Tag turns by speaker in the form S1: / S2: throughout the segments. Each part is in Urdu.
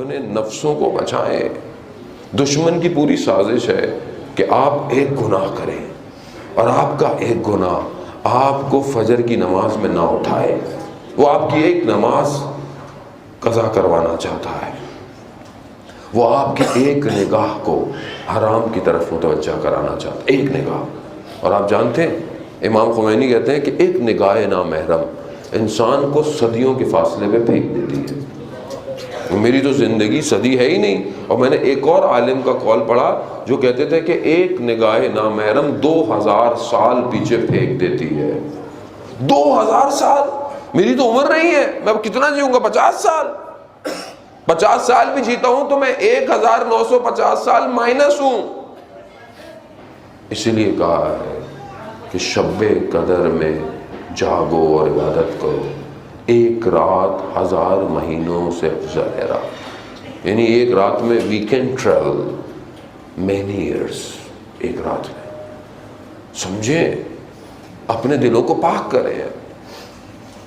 S1: اپنے نفسوں کو بچائیں. دشمن کی پوری سازش ہے کہ آپ ایک گناہ کریں اور آپ کا ایک گناہ آپ کو فجر کی نماز میں نہ اٹھائے. وہ آپ کی ایک نماز قضا کروانا چاہتا ہے. وہ آپ کی ایک نگاہ کو حرام کی طرف متوجہ کرانا چاہتا ہے. ایک نگاہ. اور آپ جانتے ہیں امام خمینی کہتے ہیں کہ ایک نگاہ نامحرم انسان کو صدیوں کے فاصلے میں پھینک دیتی ہے. میری تو زندگی صدی ہے ہی نہیں. اور میں نے ایک اور عالم کا قول پڑھا جو کہتے تھے کہ ایک نگاہ نامحرم 2000 سال پیچھے پھینک دیتی ہے. 2000 سال. میری تو عمر نہیں ہے, میں کتنا جیوں گا؟ 50 سال. 50 سال بھی جیتا ہوں تو میں 1950 سال مائنس ہوں. اسی لیے کہا ہے کہ شب قدر میں جاگو اور عبادت کرو. ایک رات 1000 مہینوں سے افضل ہے رات. یعنی ایک رات میں we can travel many years. ایک رات میں سمجھیں, اپنے دلوں کو پاک کریں.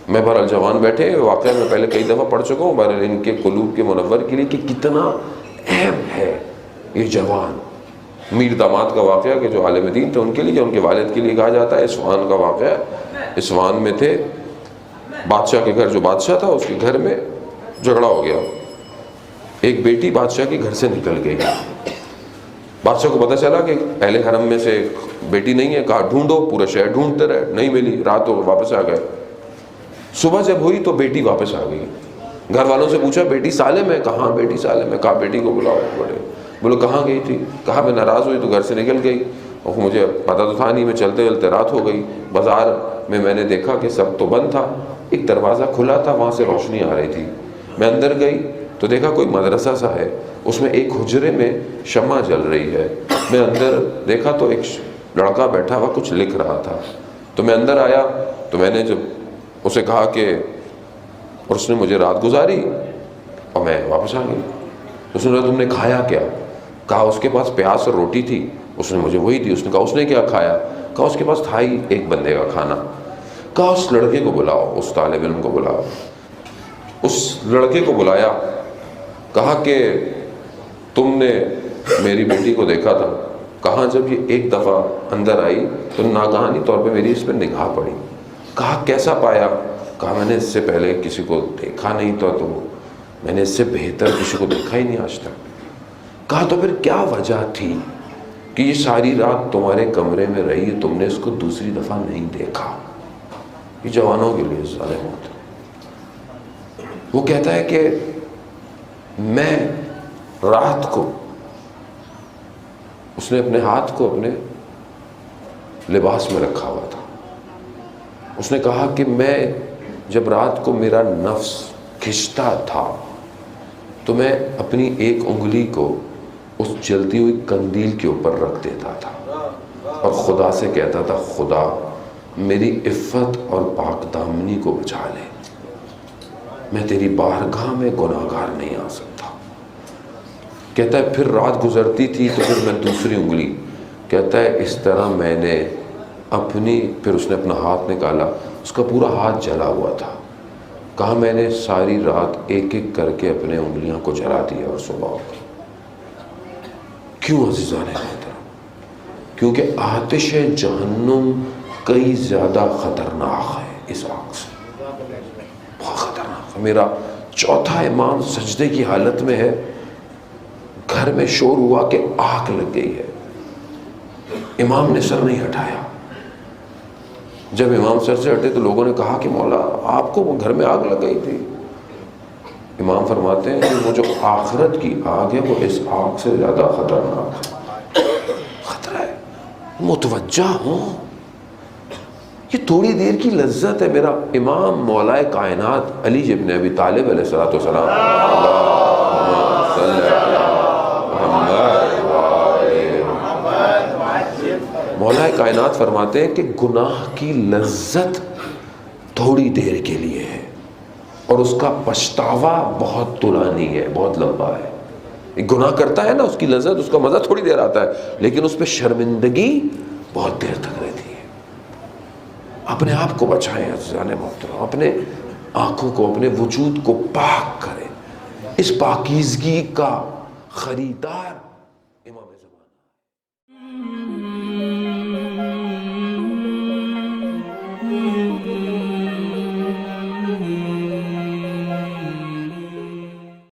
S1: میں بہرحال جوان بیٹھے واقعہ میں پہلے کئی دفعہ پڑھ چکا ہوں بہرحال ان کے قلوب کے منور کے لیے کہ کتنا اہم ہے یہ جوان. میر داماد کا واقعہ کہ جو عالم دین تھے ان کے لیے, ان کے والد کے لیے کہا جاتا ہے. اسفہان کا واقعہ. اسفہان میں تھے, بادشاہ کے گھر, جو بادشاہ تھا اس کے گھر میں جھگڑا ہو گیا. ایک بیٹی بادشاہ کے گھر سے نکل گئی. بادشاہ کو پتہ چلا کہ اہل حرم میں سے بیٹی نہیں ہے. کہا ڈھونڈو. پورا شہر ڈھونڈتے رہے, نہیں ملی. رات ہو واپس آ گئے. صبح جب ہوئی تو بیٹی واپس آ گئی. گھر والوں سے پوچھا بیٹی سالم ہے؟ کہاں بیٹی سالم ہے. کہا بیٹی کو بلاؤ. بڑے بولو کہاں گئی تھی؟ کہا میں ناراض ہوئی تو گھر سے نکل گئی, اور مجھے پتہ تو تھا نہیں, میں چلتے چلتے رات ہو گئی. بازار میں نے دیکھا کہ سب تو بند تھا, ایک دروازہ کھلا تھا, وہاں سے روشنی آ رہی تھی. میں اندر گئی تو دیکھا کوئی مدرسہ سا ہے, اس میں ایک حجرے میں شمع جل رہی ہے. میں اندر دیکھا تو ایک لڑکا بیٹھا ہوا کچھ لکھ رہا تھا. تو میں اندر آیا تو میں نے جب اسے کہا کہ, اور اس نے مجھے رات گزاری اور میں واپس آ گئی. اس نے کہا تم نے کھایا کیا؟ کہا اس کے پاس پیاز اور روٹی تھی, اس نے مجھے وہی دی. اس نے کہا اس نے کیا کھایا؟ کہا اس کے پاس تھا ہی ایک بندے کا کھانا. کہا اس لڑکے کو بلاؤ, اس طالب علم کو بلاؤ. اس لڑکے کو بلایا. کہا کہ تم نے میری بیٹی کو دیکھا تھا؟ کہا جب یہ ایک دفعہ اندر آئی تو ناگہانی طور پہ میری اس پہ نگاہ پڑی. کہا کیسا پایا؟ کہا میں نے اس سے پہلے کسی کو دیکھا نہیں تھا, تو میں نے اس سے بہتر کسی کو دیکھا ہی نہیں آج تک. کہا تو پھر کیا وجہ تھی کہ یہ ساری رات تمہارے کمرے میں رہی, تم نے اس کو دوسری دفعہ نہیں دیکھا؟ یہ جوانوں کے لیے ظالم ہوتا ہے. وہ کہتا ہے کہ میں رات کو, اس نے اپنے ہاتھ کو اپنے لباس میں رکھا ہوا تھا. اس نے کہا کہ میں جب رات کو میرا نفس کھنچتا تھا تو میں اپنی ایک انگلی کو اس جلتی ہوئی قندیل کے اوپر رکھ دیتا تھا اور خدا سے کہتا تھا خدا میری عفت اور پاک دامنی کو بچا لے, میں تیری بارگاہ میں گناہگار نہیں آ سکتا. کہتا ہے پھر رات گزرتی تھی تو پھر میں دوسری انگلی, کہتا ہے اس طرح میں نے اپنی, پھر اس نے اپنا ہاتھ نکالا, اس کا پورا ہاتھ جلا ہوا تھا. کہا میں نے ساری رات ایک ایک کر کے اپنے انگلیاں کو جلا دیا اور صبح ہو گئی. کیوں عزیزان محترم؟ کیونکہ آتش جہنم کئی زیادہ خطرناک ہے اس آگ سے, بہت خطرناک. میرا چوتھا امام سجدے کی حالت میں ہے, گھر میں شور ہوا کہ آگ لگ گئی ہے. امام نے سر نہیں ہٹایا. جب امام سر سے ہٹے تو لوگوں نے کہا کہ مولا آپ کو گھر میں آگ لگ گئی تھی. امام فرماتے ہیں کہ وہ جو آخرت کی آگ ہے وہ اس آگ سے زیادہ خطرناک ہے. خطرہ ہے, متوجہ ہوں. یہ تھوڑی دیر کی لذت ہے. میرا امام مولا کائنات علی ابن ابی طالب علیہ الصلوۃ والسلام, اللہم صلی علی محمد مولا کائنات فرماتے ہیں کہ گناہ کی لذت تھوڑی دیر کے لیے ہے اور اس کا پچھتاوا بہت طولانی ہے, بہت لمبا ہے. ایک گناہ کرتا ہے نا, اس کی لذت, اس کا مزہ تھوڑی دیر آتا ہے, لیکن اس پہ شرمندگی بہت دیر تک رہتی ہے. اپنے آپ کو بچائیں عزیزان محترم, اپنے آنکھوں کو, اپنے وجود کو پاک کریں. اس پاکیزگی کا خریدار امام